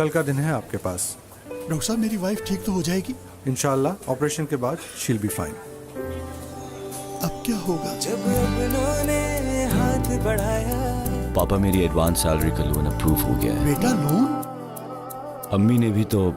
कल का दिन है आपके पास। डॉक्टर साहब मेरी वाइफ ठीक तो हो जाएगी? इंशाल्लाह ऑपरेशन के बाद शील बी फाइन। अब क्या होगा? जब अपनों ने हाथ बढ़ाया। पापा मेरी एडवांस सैलरी का लोन अप्रूव हो गया है। बेटा लोन? अम्मी ने भी तो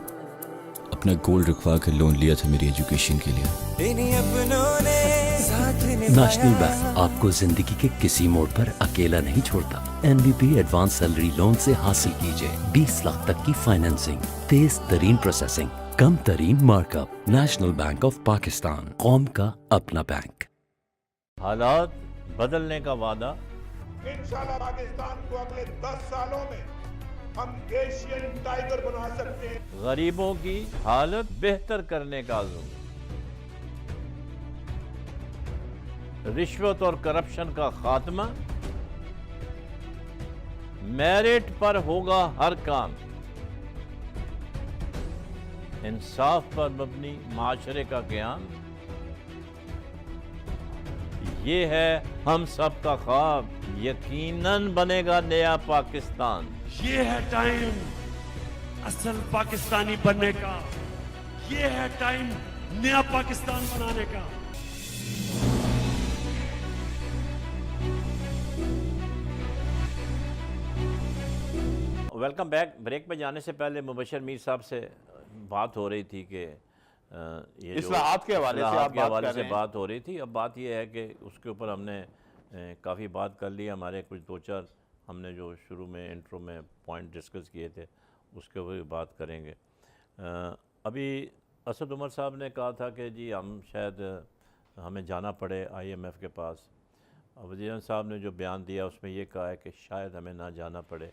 अपना गोल्ड रखवा कर लोन लिया था मेरी एजुकेशन के लिए। इन्हीं अपनों ने साथ निभाया। नेशनल बैंक आपको जिंदगी के किसी मोड़ पर अकेला नहीं छोड़ता। NBP एडवांस सैलरी लोन से हासिल कीजिए 20 लाख तक की फाइनेंसिंग, तेज तरीन प्रोसेसिंग, कम तरीन markup. National bank of Pakistan, कौम का अपना बैंक। हालात बदलने का वादा। इंशाल्लाह पाकिस्तान को अगले 10 सालों में हम एशियन टाइगर बना सकते हैं। गरीबों की हालत बेहतर करने का अज़्म। रिश्वत और करप्शन का खात्मा। मेरिट पर होगा हर काम। इंसाफ पर मबनी माशरे का क़याम। ये है हम सब का ख्वाब, यकीनन बनेगा नया पाकिस्तान। ये है टाइम असल पाकिस्तानी बनने का, ये है टाइम नया पाकिस्तान बनाने का। Welcome back. ब्रेक पे जाने से पहले मुबशर मीर साहब से बात हो रही थी कि ये इस्लाहात के हवाले से बात हो रही थी। अब बात ये है कि उसके ऊपर हमने काफ़ी बात कर ली। हमारे कुछ दो चार हमने जो शुरू में इंट्रो में पॉइंट डिस्कस किए थे उसके ऊपर भी बात करेंगे। अभी असद उमर साहब ने कहा था कि जी हम शायद हमें जाना पड़े IMF के पास। वज़ीर साहब ने जो बयान दिया उसमें ये कहा है कि शायद हमें ना जाना पड़े।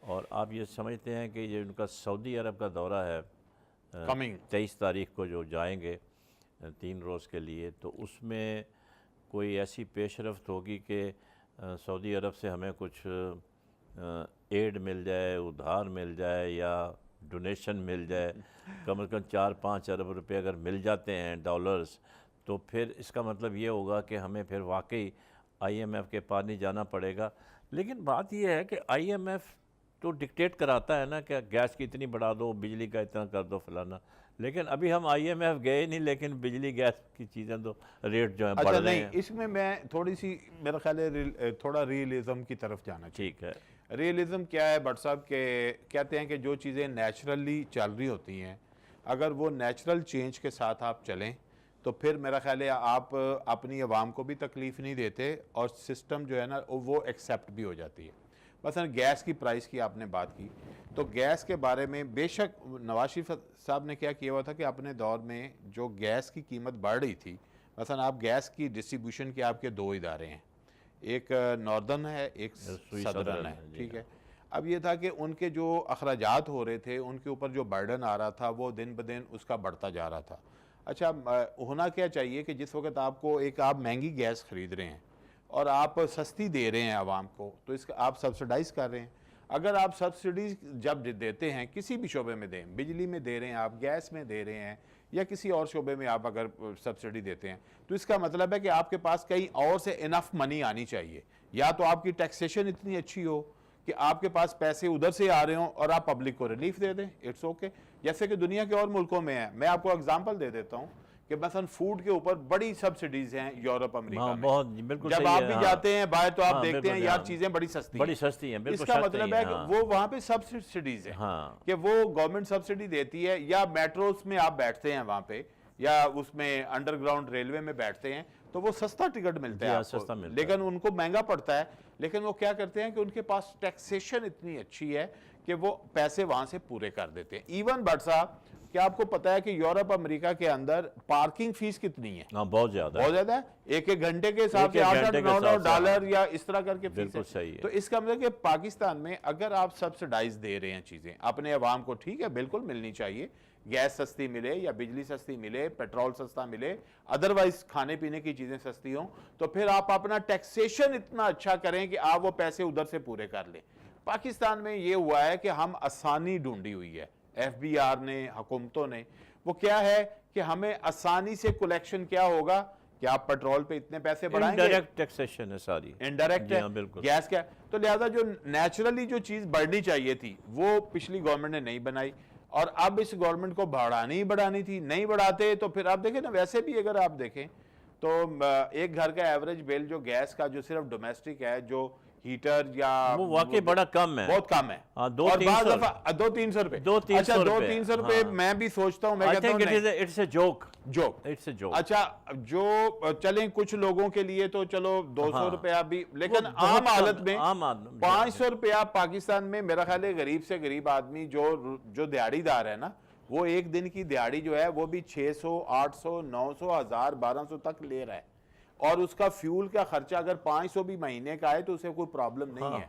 और आप ये समझते हैं कि ये उनका सऊदी अरब का दौरा है 23 तारीख को जो जाएंगे 3 रोज़ के लिए, तो उसमें कोई ऐसी पेशरफ्त होगी कि सऊदी अरब से हमें कुछ एड मिल जाए, उधार मिल जाए या डोनेशन मिल जाए। कम से कम 4-5 अरब रुपए अगर मिल जाते हैं डॉलर्स, तो फिर इसका मतलब ये होगा कि हमें फिर वाकई IMF के पास नहीं जाना पड़ेगा। लेकिन बात यह है कि IMF तो डिक्टेट कराता है ना कि गैस की इतनी बढ़ा दो, बिजली का इतना कर दो, फलाना। लेकिन अभी हम IMF गए नहीं, लेकिन बिजली गैस की चीज़ें तो रेट जो है बढ़ रहे हैं। इसमें मैं थोड़ी सी मेरा ख्याल है थोड़ा रियलिज्म की तरफ जाना चाहिए। ठीक है। रियलिज्म क्या है भट्ट साहब के कहते हैं कि जो चीज़ें नेचुरली चल रही होती हैं, अगर वो नेचुरल चेंज के साथ आप चलें तो फिर मेरा ख्याल है आप अपनी आवाम को भी तकलीफ़ नहीं देते और सिस्टम जो है ना वो एक्सेप्ट भी हो जाती है। मसलन गैस की प्राइस की आपने बात की, तो गैस के बारे में बेशक नवाज शरीफ साहब ने क्या किया हुआ था कि अपने दौर में जो गैस की कीमत बढ़ रही थी, मसलन आप गैस की डिस्ट्रीब्यूशन के आपके 2 इदारे हैं, एक नॉर्दर्न है, एक सदर्न है, ठीक है। अब ये था कि उनके जो अखराजात हो रहे थे, उनके ऊपर जो बर्डन आ रहा था वो दिन ब दिन उसका बढ़ता जा रहा था। अच्छा, होना क्या चाहिए कि जिस वक्त आपको आप महंगी गैस ख़रीद रहे हैं और आप सस्ती दे रहे हैं आवाम को, तो इसका आप सब्सिडाइज़ कर रहे हैं। अगर आप सब्सिडीज जब देते हैं, किसी भी शोबे में दें, बिजली में दे रहे हैं आप, गैस में दे रहे हैं या किसी और शोबे में आप अगर सब्सिडी देते हैं, तो इसका मतलब है कि आपके पास कहीं और से इनफ मनी आनी चाहिए। या तो आपकी टैक्सेशन इतनी अच्छी हो कि आपके पास पैसे उधर से आ रहे हों और आप पब्लिक को रिलीफ दे दें, इट्स ओके, जैसे कि दुनिया के और मुल्कों में है। मैं आपको एग्जांपल दे देता हूं कि मसलन फूड के ऊपर बड़ी सब्सिडीज हैं यूरोप, अमेरिका में। बहुत बिल्कुल जब आप भी जाते हैं बाहर तो आप देखते हैं यार चीजें बड़ी सस्ती हैं। इसका मतलब है कि वो वहां पे सब्सिडीज है कि वो गवर्नमेंट सब्सिडी देती है। या मेट्रोस में आप बैठते हैं वहां पे, या उसमें अंडरग्राउंड रेलवे में बैठते हैं, तो वो सस्ता टिकट मिलता है आपको, लेकिन उनको महंगा पड़ता है। लेकिन वो क्या करते हैं कि उनके पास टैक्सेशन इतनी अच्छी है कि वो पैसे वहां से पूरे कर देते हैं। इवन भट्ट साहब, क्या आपको पता है कि यूरोप अमेरिका के अंदर पार्किंग फीस कितनी है? बहुत ज्यादा है। एक घंटे के हिसाब से $8-9 या इस तरह करके फीस है। सही है। तो इसका मतलब कि पाकिस्तान में अगर आप सब्सिडाइज दे रहे हैं चीजें अपने अवाम को, ठीक है, बिल्कुल मिलनी चाहिए, गैस सस्ती मिले या बिजली सस्ती मिले, पेट्रोल सस्ता मिले, अदरवाइज खाने पीने की चीजें सस्ती हों, तो फिर आप अपना टैक्सेशन इतना अच्छा करें कि आप वो पैसे उधर से पूरे कर लें। पाकिस्तान में ये हुआ है कि हम आसानी ढूंढी हुई है, FBR ने, हुकूमतों ने। वो क्या है कि हमें आसानी से कलेक्शन क्या होगा कि आप पेट्रोल पे इतने पैसे बढ़ाएंगे, इनडायरेक्ट टैक्सेशन है सारी, इनडायरेक्ट जी है, हाँ, बिल्कुल। गैस क्या है। तो लिहाजा जो नेचुरली जो चीज बढ़नी चाहिए थी वो पिछली गवर्नमेंट ने नहीं बनाई, और अब इस गवर्नमेंट को बढ़ानी ही बढ़ानी थी, नहीं बढ़ाते तो फिर आप देखें ना, वैसे भी अगर आप देखें तो एक घर का एवरेज बिल जो गैस का जो सिर्फ डोमेस्टिक है, जो हीटर या वो वाकई बड़ा कम है, बहुत कम है। हाँ, और बाज़ दफा 200-300 रुपए, 200-300 अच्छा 200-300 रुपए हाँ। मैं भी सोचता हूँ, मैं कहता हूँ it's a joke, joke, it's a joke. अच्छा जो चलें कुछ लोगों के लिए तो चलो 200 हाँ। रुपया भी, लेकिन वो बहुत आम हालत कम, में आम आदमी 500 रुपया पाकिस्तान में मेरा ख्याल है गरीब से गरीब आदमी जो दिहाड़ीदार है ना, वो एक दिन की दिहाड़ी जो है वो भी 600, 800, 900, 1000, 1200 तक ले रहा है, और उसका फ्यूल का खर्चा अगर 500 भी महीने का है तो उसे कोई प्रॉब्लम नहीं है।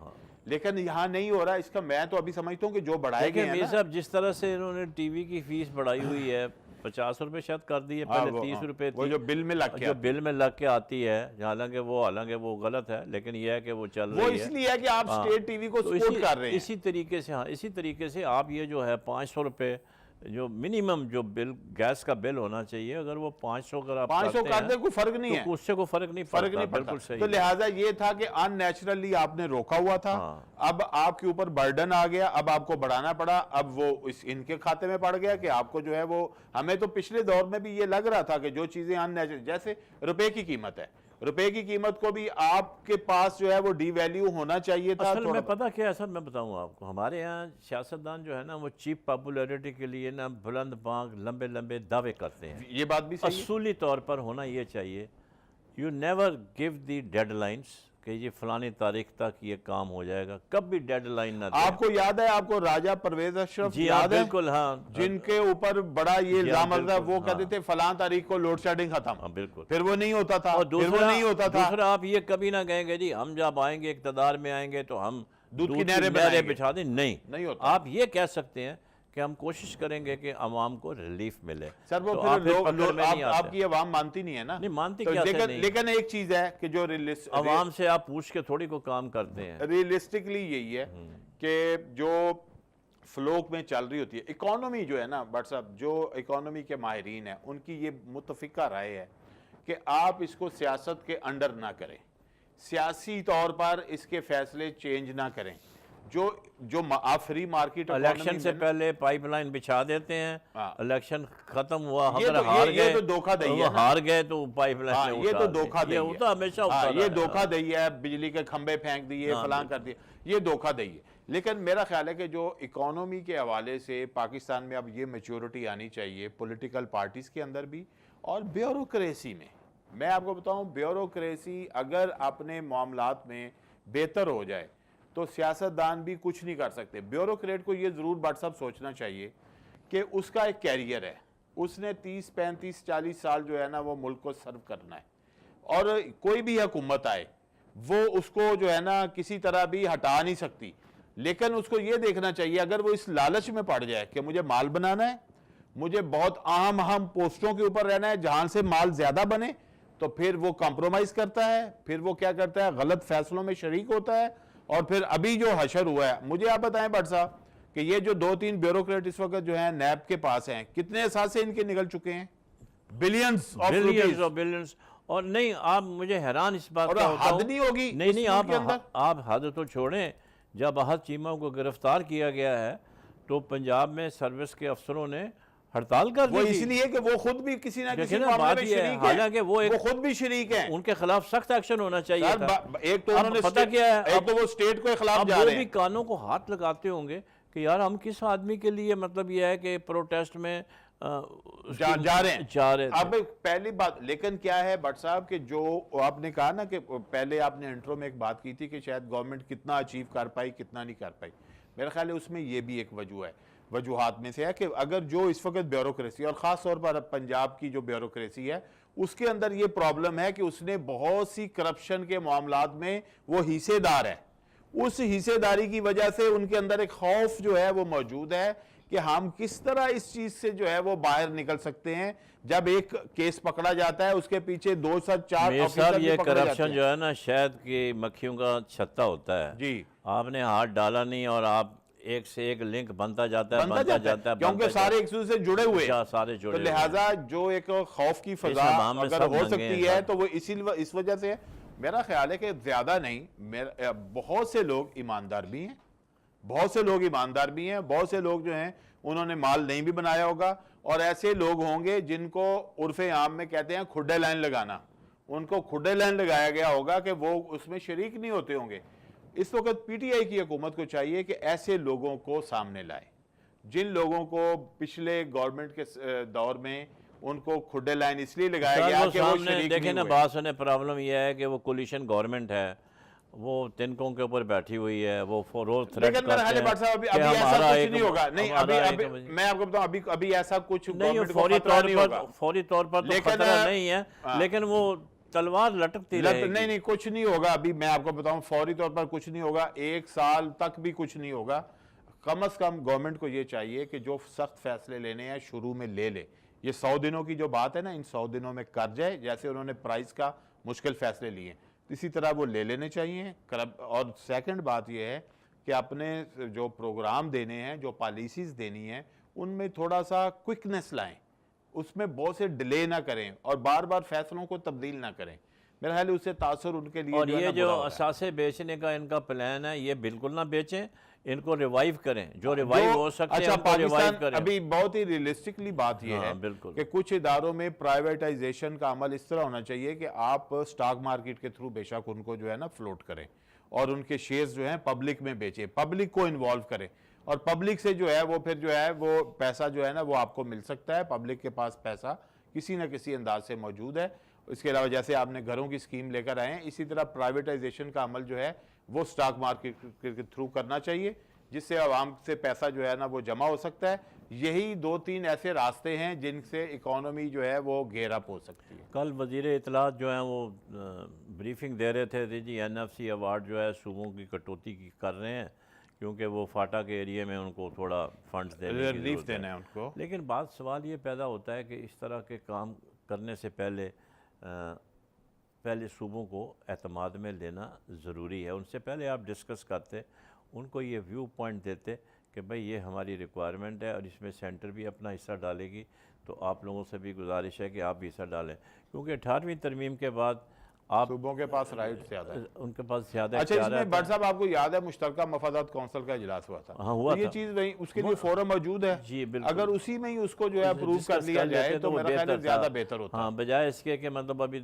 लेकिन यहाँ नहीं हो रहा, इसका मैं तो अभी समझता हूँ कि जो बढ़ाए गए हैं ना, साहब जिस तरह से इन्होंने टीवी की फीस बढ़ाई हुई है, 50 रुपए शायद कर दी है, पहले 30 रुपए वो जो बिल में लग के जो बिल में लग के आती है, हालांकि वो गलत है, लेकिन यह है कि वो चल रही है। वो इसलिए है कि आप स्टेट टीवी को सपोर्ट कर रहे हैं। इसी तरीके से, हाँ, इसी तरीके से आप ये जो है 500 रुपए जो मिनिमम जो बिल गैस का बिल होना चाहिए, अगर वो 500 अगर आप 500 कर दे कोई फर्क नहीं है, तो उससे कोई फर्क नहीं पड़ता, बिल्कुल सही। तो लिहाजा ये था कि अननेचुरली आपने रोका हुआ था, अब आपके ऊपर बर्डन आ गया, अब आपको बढ़ाना पड़ा, अब वो इनके खाते में पड़ गया कि आपको जो है वो, हमें तो पिछले दौर में भी ये लग रहा था कि जो चीजें अननेचुरल, जैसे रुपए की कीमत है, रुपए की कीमत को भी आपके पास जो है वो डीवैल्यू होना चाहिए था। असल में पता क्या है सर, मैं बताऊं आपको, हमारे यहाँ सियासतदान जो है ना, वो चीप पॉपुलैरिटी के लिए ना बुलंद बांग लंबे लंबे दावे करते हैं। ये बात भी सही है। असूली तौर पर होना ये चाहिए, you never give the deadlines कि ये फलानी तारीख तक ये काम हो जाएगा, कब भी डेडलाइन ना दें। आपको याद है, आपको राजा परवेज अशरफ याद है? बिल्कुल, हाँ, जिनके ऊपर बड़ा ये इल्जाम था, वो कहते थे फलां तारीख को लोड शेडिंग खत्म, बिल्कुल, फिर वो नहीं होता था, फिर वो नहीं होता था। दूसरा आप ये कभी ना कहेंगे जी हम जब आएंगे इकतदार में आएंगे तो हम दूध की नहरें बिछा दें, नहीं होता। आप ये कह सकते हैं कि हम कोशिश करेंगे कि अवाम को रिलीफ मिले। सर वो तो फिर आपकी अवाम मानती नहीं है ना, नहीं मानती, तो क्या लेकिन एक चीज है कि जो अवाम से आप पूछ के थोड़ी को काम करते हैं। रियलिस्टिकली यही है कि जो फ्लोक में चल रही होती है इकोनॉमी जो है ना, बट साहब जो इकोनॉमी के माहिरीन है उनकी ये मुतफिका राय है कि आप इसको सियासत के अंडर ना करें, सियासी तौर पर इसके फैसले चेंज ना करें, जो आप फ्री मार्केट इलेक्शन से पहले पाइपलाइन बिछा देते हैं, इलेक्शन खत्म हुआ, अगर हार गए तो धोखाधड़ी है, हार गए तो पाइपलाइन, ये तो धोखाधड़ी है, होता हमेशा, ये धोखाधड़ी है, बिजली के खंभे फेंक दिए, फलां कर दिए, ये धोखाधड़ी है। लेकिन मेरा ख्याल है कि जो इकोनॉमी के हवाले से पाकिस्तान में अब ये मैच्योरिटी आनी चाहिए, पॉलिटिकल पार्टीज के अंदर भी और ब्यूरोक्रेसी में। मैं आपको बताऊं, ब्यूरोक्रेसी अगर अपने मामलात में बेहतर हो जाए तो सियासतदान भी कुछ नहीं कर सकते। ब्यूरोक्रेट को ये ज़रूर बट साहब सोचना चाहिए कि उसका एक कैरियर है, उसने 30, 35, 40 साल जो है ना वो मुल्क को सर्व करना है, और कोई भी हुकूमत आए वो उसको जो है ना किसी तरह भी हटा नहीं सकती। लेकिन उसको ये देखना चाहिए, अगर वो इस लालच में पड़ जाए कि मुझे माल बनाना है, मुझे बहुत अहम पोस्टों के ऊपर रहना है जहां से माल ज्यादा बने, तो फिर वो कॉम्प्रोमाइज करता है, फिर वो क्या करता है, गलत फैसलों में शरीक होता है, और फिर अभी जो हशर हुआ है, मुझे आप बताएं भट्ट साहब कि ये जो 2-3 ब्यूरोक्रेट इस वक्त जो है नैब के पास हैं, कितने एहसासे इनके निकल चुके हैं, बिलियंस ऑफ बिलियंस। और नहीं, आप मुझे हैरान इस बात का हद नहीं होगी, नहीं आप हद तो छोड़ें, जब अहद चीमा को गिरफ्तार किया गया है तो पंजाब में सर्विस के अफसरों ने हड़ताल कर दी, इसलिए कि वो खुद भी किसी ना किसी मामले में शरीक हैं, हालांकि वो खुद भी शरीक हैं, उनके खिलाफ सख्त एक्शन होना चाहिए था। एक तो उन्होंने पता क्या है, एक तो वो स्टेट के खिलाफ जा रहे हैं, भी कानों को हाथ लगाते होंगे कि यार हम किस आदमी के लिए, मतलब ये है कि प्रोटेस्ट में जा रहे हैं। अब पहली बात लेकिन क्या है भट्ट साहब कि जो आपने कहा ना कि पहले आपने इंट्रो में एक बात की थी कि शायद गवर्नमेंट कितना अचीव कर पाई कितना नहीं कर पाई, मेरा ख्याल है उसमें ये भी एक वजह है, वजूहात में से है कि अगर जो इस वक्त ब्यूरोक्रेसी और ख़ास तौर पर पंजाब की जो ब्यूरोक्रेसी है उसके अंदर ये प्रॉब्लम है कि उसने बहुत सी करप्शन के मामलात में वो हिस्सेदार है, उस हिस्सेदारी की वजह से उनके अंदर एक खौफ जो है वो मौजूद है कि हम किस तरह इस चीज से जो है वो बाहर निकल सकते हैं। जब एक केस पकड़ा जाता है उसके पीछे 2 से 4 ऑफिसर ये करप्शन जो है ना शहद की मक्खियों का छत्ता होता है जी, आपने हाथ डाला नहीं और आप एक से एक लिंक बनता जाता है, बनता जाता है क्योंकि सारे एक दूसरे से जुड़े हुए हैं। सारे जुड़े तो लिहाजा जो एक खौफ की फजा अगर हो सकती है तो वो इस वजह से है। मेरा ख्याल है कि ज्यादा नहीं, बहुत से लोग ईमानदार भी हैं, बहुत से लोग ईमानदार भी हैं, बहुत से लोग जो हैं उन्होंने माल नहीं भी बनाया होगा, और ऐसे लोग होंगे जिनको उर्फे आम में कहते हैं खुड्डे लाइन लगाना, उनको खुड्डे लाइन लगाया गया होगा कि वो उसमें शरीक नहीं होते होंगे। इस वक्त पीटीआई की हुकूमत को चाहिए कि ऐसे लोगों को सामने लाए, जिन लोगों को पिछले गवर्नमेंट के दौर में उनको खुड्डे लाइन इसलिए लगाया गया कि वो शरीक देखें ना, नहीं हुए। बात सुने, प्रॉब्लम यह है कि वो कोलिशन गवर्नमेंट है, वो तिनकों के ऊपर बैठी हुई है, वो रोज थ्रेट लेकिन मेरा ख्याल है भट्ट साहब अभी ऐसा कुछ नहीं होगा। नहीं, अभी मैं आपको बताऊं, अभी ऐसा कुछ नहीं, फौरी तौर पर तो खतरा नहीं है, लेकिन वो तलवार लटकती रहेगी। नहीं, कुछ नहीं होगा। अभी मैं आपको बताऊं, फौरी तौर पर कुछ नहीं होगा, 1 साल तक भी कुछ नहीं होगा। कम से कम गवर्नमेंट को ये चाहिए कि जो सख्त फैसले लेने हैं शुरू में ले ले। ये 100 दिनों की जो बात है ना, इन 100 दिनों में कर जाए, जैसे उन्होंने प्राइस का मुश्किल फैसले लिए, इसी तरह वो ले लेने चाहिए। और सेकंड बात ये है कि अपने जो प्रोग्राम देने हैं, जो पॉलिसीज देनी है, उनमें थोड़ा सा क्विकनेस लाएं, उसमें बहुत से डिले ना करें और बार बार फैसलों को तब्दील ना करें। मेरा ख्याल है उससे तासुर उनके लिए और ये जो असासे बेचने का इनका प्लान है, ये बिल्कुल ना बेचें, इनको रिवाइव करें, जो रिवाइव हो सकते हैं उनको रिवाइव करें। अभी बहुत ही रियलिस्टिकली बात ये है बिल्कुल कि कुछ इदारों में प्राइवेटाइजेशन का अमल इस तरह होना चाहिए कि आप स्टॉक मार्केट के थ्रू बेशक उनको जो है ना फ्लोट करें और उनके शेयर्स जो है पब्लिक में बेचें, पब्लिक को इन्वॉल्व करें, और पब्लिक से जो है वो फिर जो है वो पैसा जो है ना वो आपको मिल सकता है। पब्लिक के पास पैसा किसी न किसी अंदाज से मौजूद है। इसके अलावा जैसे आपने घरों की स्कीम लेकर आए हैं, इसी तरह प्राइवेटाइजेशन का अमल जो है वो स्टॉक मार्केट के थ्रू करना चाहिए, जिससे आवाम से पैसा जो है ना वो जमा हो सकता है। यही 2-3 ऐसे रास्ते हैं जिनसे इकोनॉमी जो है वो घेर अप हो सकती है। कल वजीर इत्तलात जो है वो ब्रीफिंग दे रहे थे जी, NFC अवार्ड जो है सूबों की कटौती की कर रहे हैं क्योंकि वो फाटा के एरिया में उनको थोड़ा फंड्स रिलीफ देना है उनको। लेकिन बात सवाल ये पैदा होता है कि इस तरह के काम करने से पहले सूबों को एतमाद में लेना ज़रूरी है। उनसे पहले आप डिस्कस करते, उनको ये व्यू पॉइंट देते कि भाई ये हमारी रिक्वायरमेंट है और इसमें सेंटर भी अपना हिस्सा डालेगी, तो आप लोगों से भी गुजारिश है कि आप भी हिस्सा डालें, क्योंकि 18वीं तरमीम के बाद आप सूबों के पास राइट ज़्यादा है, उनके पास ज़्यादा। अच्छा, इसमें भट्ट साहब आपको याद है मुश्तरका मफादात कौंसिल का इजलास हुआ था? हाँ, हुआ तो ये था। चीज़ वही उसके लिए फोरम मौजूद है जी बिल्कुल। अगर उसी में ही उसको जो है अप्रूव कर लिया जाए तो मेरा ख्याल है ज़्यादा बेहतर होता है। हाँ, बजाय इसके कि मतलब अभी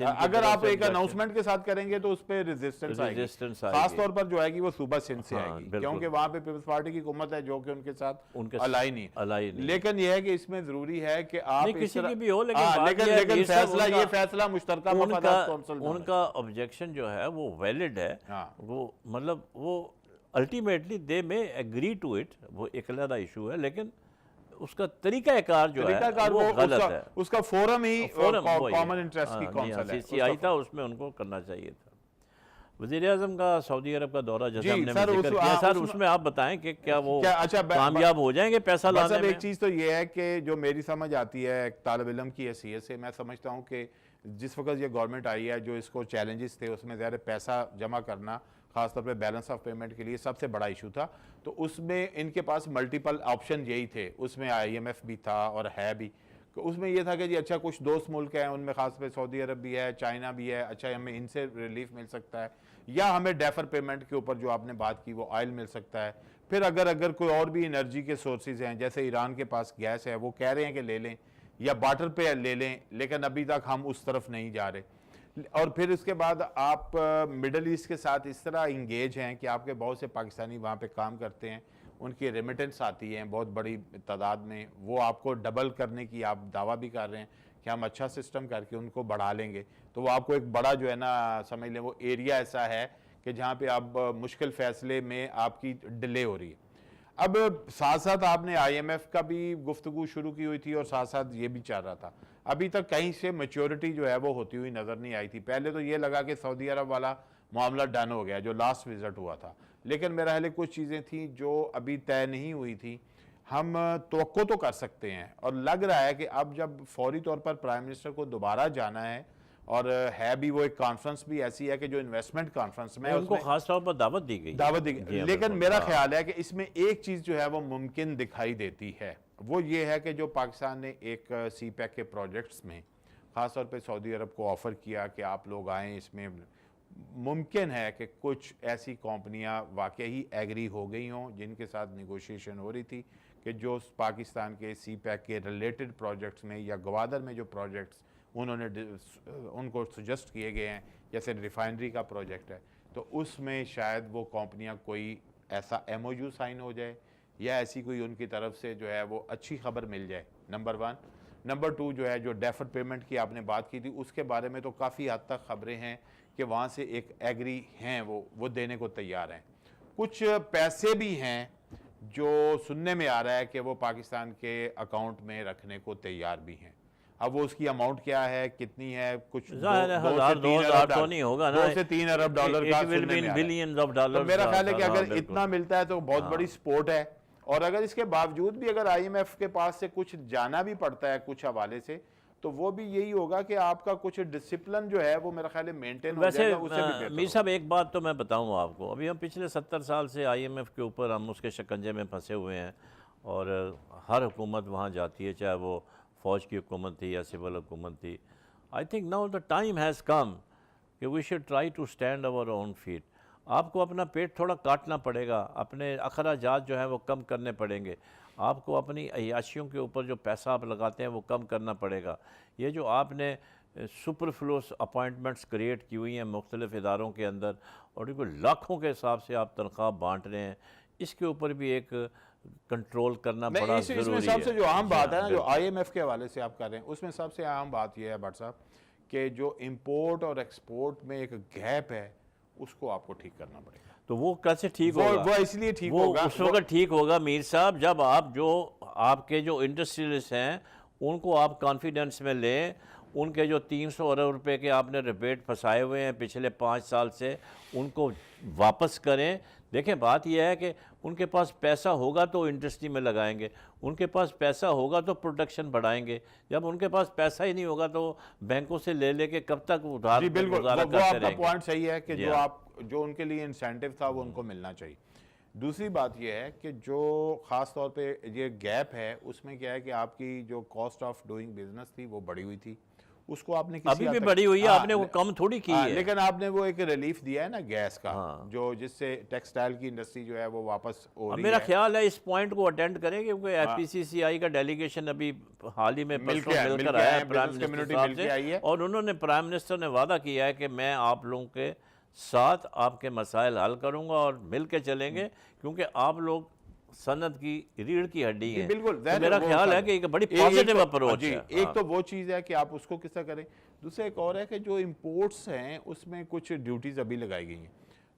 अगर आप एक अनाउंसमेंट के साथ करेंगे तो उस पर रेजिस्टेंस आएगी, खासतौर पर जो आएगी वो सूबा सिंध से आएगी, क्योंकि वहाँ पे पीपल्स पार्टी की हुकूमत है जो कि उनके साथ अलाई नहीं। लेकिन यह है कि इसमें जरूरी है कि आप किसी की भी हो, लेकिन फैसला ये फैसला मुश्तरका मफादात कौंसिल उनका ऑब्जेक्शन जो है वो वैलिड है। वो मतलब वो अल्टीमेटली दे में एग्री टू इट, वो एक अलग इशू है, लेकिन उसका तरीकाकार जो है वो गलत है। उसका फोरम ही कॉमन इंटरेस्ट की कौंसिल है, CCI था, उसमें उनको करना चाहिए था। वज़ीर आज़म का सऊदी अरब का दौरा जैसे हमने जिक्र किया सर, उसमें आप बताएं कि क्या वो कामयाब हो जाएंगे पैसा लाने में? एक चीज़ तो ये है कि जो मेरी समझ आती है एक तालिब इल्म की हैसियत से, मैं समझता हूँ कि जिस वक्त ये गवर्नमेंट आई है, जो इसको चैलेंजेस थे उसमें ज़्यादा पैसा जमा करना, खासतौर पे बैलेंस ऑफ पेमेंट के लिए सबसे बड़ा इशू था, तो उसमें इनके पास मल्टीपल ऑप्शन यही थे। उसमें IMF भी था और है भी, तो उसमें यह था कि जी अच्छा कुछ दोस्त मुल्क हैं, उनमें खास पे सऊदी अरब भी है, चाइना भी है, अच्छा हमें इनसे रिलीफ मिल सकता है, या हमें डेफर पेमेंट के ऊपर जो आपने बात की वो ऑयल मिल सकता है। फिर अगर कोई और भी एनर्जी के सोर्सेज हैं, जैसे ईरान के पास गैस है, वो कह रहे हैं कि ले लें या बार्टर पे ले लें, लेकिन अभी तक हम उस तरफ नहीं जा रहे। और फिर उसके बाद आप मिडल ईस्ट के साथ इस तरह इंगेज हैं कि आपके बहुत से पाकिस्तानी वहाँ पे काम करते हैं, उनकी रेमिटेंस आती है बहुत बड़ी तादाद में, वो आपको डबल करने की आप दावा भी कर रहे हैं कि हम अच्छा सिस्टम करके उनको बढ़ा लेंगे, तो वो आपको एक बड़ा जो है ना समझ लें वो एरिया ऐसा है कि जहाँ पे आप मुश्किल फैसले में आपकी डिले हो रही है। अब साथ साथ आपने IMF का भी गुफ्तगू शुरू की हुई थी और साथ साथ ये भी चल रहा था, अभी तक कहीं से मैच्योरिटी जो है वो होती हुई नज़र नहीं आई थी। पहले तो ये लगा कि सऊदी अरब वाला मामला डन हो गया जो लास्ट विजिट हुआ था, लेकिन मेरा ख्याल कुछ चीज़ें थी जो अभी तय नहीं हुई थी। हम तवक्को तो कर सकते हैं और लग रहा है कि अब जब फौरी तौर पर प्राइम मिनिस्टर को दोबारा जाना है और है भी वो एक कॉन्फ्रेंस भी ऐसी है कि जो इन्वेस्टमेंट कॉन्फ्रेंस में उनको खास तौर पर दावत दी गई। दावत दी जी गई। हाँ, लेकिन बिल्कुल। मेरा हाँ। ख्याल है कि इसमें एक चीज़ जो है वो मुमकिन दिखाई देती है, वो ये है कि जो पाकिस्तान ने एक सी पैक के प्रोजेक्ट्स में ख़ास तौर पे सऊदी अरब को ऑफ़र किया कि आप लोग आएँ, इसमें मुमकिन है कि कुछ ऐसी कंपनियां वाकई ही एग्री हो गई हों जिनके साथ निगोशिएशन हो रही थी कि जो पाकिस्तान के सी पैक के रिलेटेड प्रोजेक्ट्स में या गवादर में जो प्रोजेक्ट्स उनको सजेस्ट किए गए हैं, जैसे रिफाइनरी का प्रोजेक्ट है, तो उसमें शायद वो कंपनियां कोई ऐसा MOU साइन हो जाए या ऐसी कोई उनकी तरफ से जो है वो अच्छी खबर मिल जाए, नंबर 1। नंबर 2 जो है, जो डेफर्ड पेमेंट की आपने बात की थी, उसके बारे में तो काफ़ी हद तक खबरें हैं कि वहाँ से एक एग्री हैं, वो देने को तैयार हैं। कुछ पैसे भी हैं जो सुनने में आ रहा है कि वो पाकिस्तान के अकाउंट में रखने को तैयार भी हैं। अब वो उसकी अमाउंट क्या है, कितनी है, कुछ 2,000 तो नहीं होगा ना, 2 से 3 अरब डॉलर का सुनने में आ रहा है। Billions of dollar. तो मेरा ख्याल है कि अगर बिल्कुल। इतना मिलता है तो बहुत बड़ी सपोर्ट है। और अगर इसके बावजूद भी अगर IMF के पास से कुछ जाना भी पड़ता है कुछ हवाले से, तो वो भी यही होगा कि आपका कुछ डिसिप्लिन जो है वो मेरा ख्याल है मेंटेन हो वैसे जाएगा, उससे भी बेहतर मीर साहब एक बात तो मैं बताऊं आपको, अभी हम पिछले 70 साल से IMF के ऊपर हम उसके शिकंजे में फंसे हुए हैं और हर हुकूमत वहाँ जाती है, चाहे वो फ़ौज की हुकूमत थी या सिविल हुकूमत थी। I think now the time has come कि we should try to stand our own feet. आपको अपना पेट थोड़ा काटना पड़ेगा, अपने अखराजात जो है वो कम करने पड़ेंगे, आपको अपनी अय्याशियों के ऊपर जो पैसा आप लगाते हैं वो कम करना पड़ेगा। ये जो आपने सुपरफ्लूस अपॉइंटमेंट्स क्रिएट की हुई हैं मुख्तलिफ़ इदारों के अंदर और इनको लाखों के हिसाब से आप तनख्वाह बांट रहे हैं, इसके ऊपर भी एक कंट्रोल करना बड़ा ज़रूरी है। इसमें सबसे जो आम बात है ना, जो बिल्कुल। IMF के हवाले से आप कर रहे हैं, उसमें सबसे आम बात यह है भट्ट साहब कि जो इंपोर्ट और एक्सपोर्ट में एक गैप है उसको आपको ठीक करना पड़ेगा। तो वो कैसे ठीक होगा? वो इसलिए ठीक वो होगा, उस वक्त ठीक होगा मीर साहब जब आप जो आपके जो इंडस्ट्रियलिस्ट हैं उनको आप कॉन्फिडेंस में लें, उनके जो 300 अरब रुपए के आपने रिबेट फंसाए हुए हैं पिछले 5 साल से, उनको वापस करें। देखें बात यह है कि उनके पास पैसा होगा तो इंडस्ट्री में लगाएंगे, उनके पास पैसा होगा तो प्रोडक्शन बढ़ाएंगे। जब उनके पास पैसा ही नहीं होगा तो बैंकों से ले लेके कब तक उधार जी बिल्कुल, गुजारा वो करते आपका रहेंगे। पॉइंट सही है कि जी जो हाँ। जो उनके लिए इंसेंटिव था वो उनको मिलना चाहिए। दूसरी बात यह है कि जो ख़ास तौर पे ये गैप है उसमें क्या है कि आपकी जो कॉस्ट ऑफ डूइंग बिजनेस थी वो बढ़ी हुई थी, उसको आपने किसी अभी हद भी तक- बढ़ी हुई है, हाँ, आपने वो कम थोड़ी की है। लेकिन आपने वो एक रिलीफ दिया है ना गैस का, हाँ। जो जिससे टेक्सटाइल की इंडस्ट्री जो है वो वापस हो अब रही मेरा है। ख्याल है इस पॉइंट को अटेंड करें क्योंकि FPCCI का डेलीगेशन अभी हाल ही में मिलकर परसों आए, मिलकर मिलकर आया आए, है प्राइम business मिनिस्टर community साहब मिलके आई से, है। और उन्होंने प्राइम मिनिस्टर ने वादा किया है कि मैं आप लोगों के साथ आपके मसाइल हल करूंगा और मिल के चलेंगे, क्योंकि आप लोग सनत की रीढ़ की हड्डी जी, है। बिल्कुल, तो मेरा ख्याल है कि एक बड़ी पॉजिटिव अप्रोच है। एक तो वो चीज़ है कि आप उसको किस तरह करें, दूसरा एक और है कि जो इंपोर्ट्स हैं उसमें कुछ ड्यूटीज अभी लगाई गई हैं,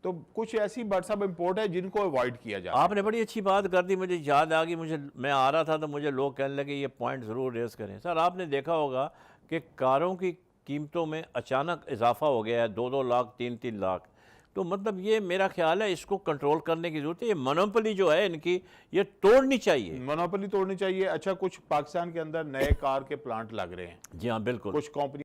तो कुछ ऐसी बट सब इंपोर्ट है जिनको अवॉइड किया जाए। आपने बड़ी अच्छी बात कर दी, मुझे याद आ गई, मैं आ रहा था तो मुझे लोग कहने लगे ये पॉइंट ज़रूर रेस करें। सर आपने देखा होगा कि कारों की कीमतों में अचानक इजाफा हो गया है, 2-2 लाख 3-3 लाख। तो मतलब ये मेरा ख्याल है इसको कंट्रोल करने की ज़रूरत है। ये मोनोपोली जो है इनकी ये तोड़नी चाहिए। मोनोपोली तोड़नी चाहिए। अच्छा, कुछ पाकिस्तान के अंदर नए कार के प्लांट लग रहे हैं, जी हाँ बिल्कुल। कुछ कंपनी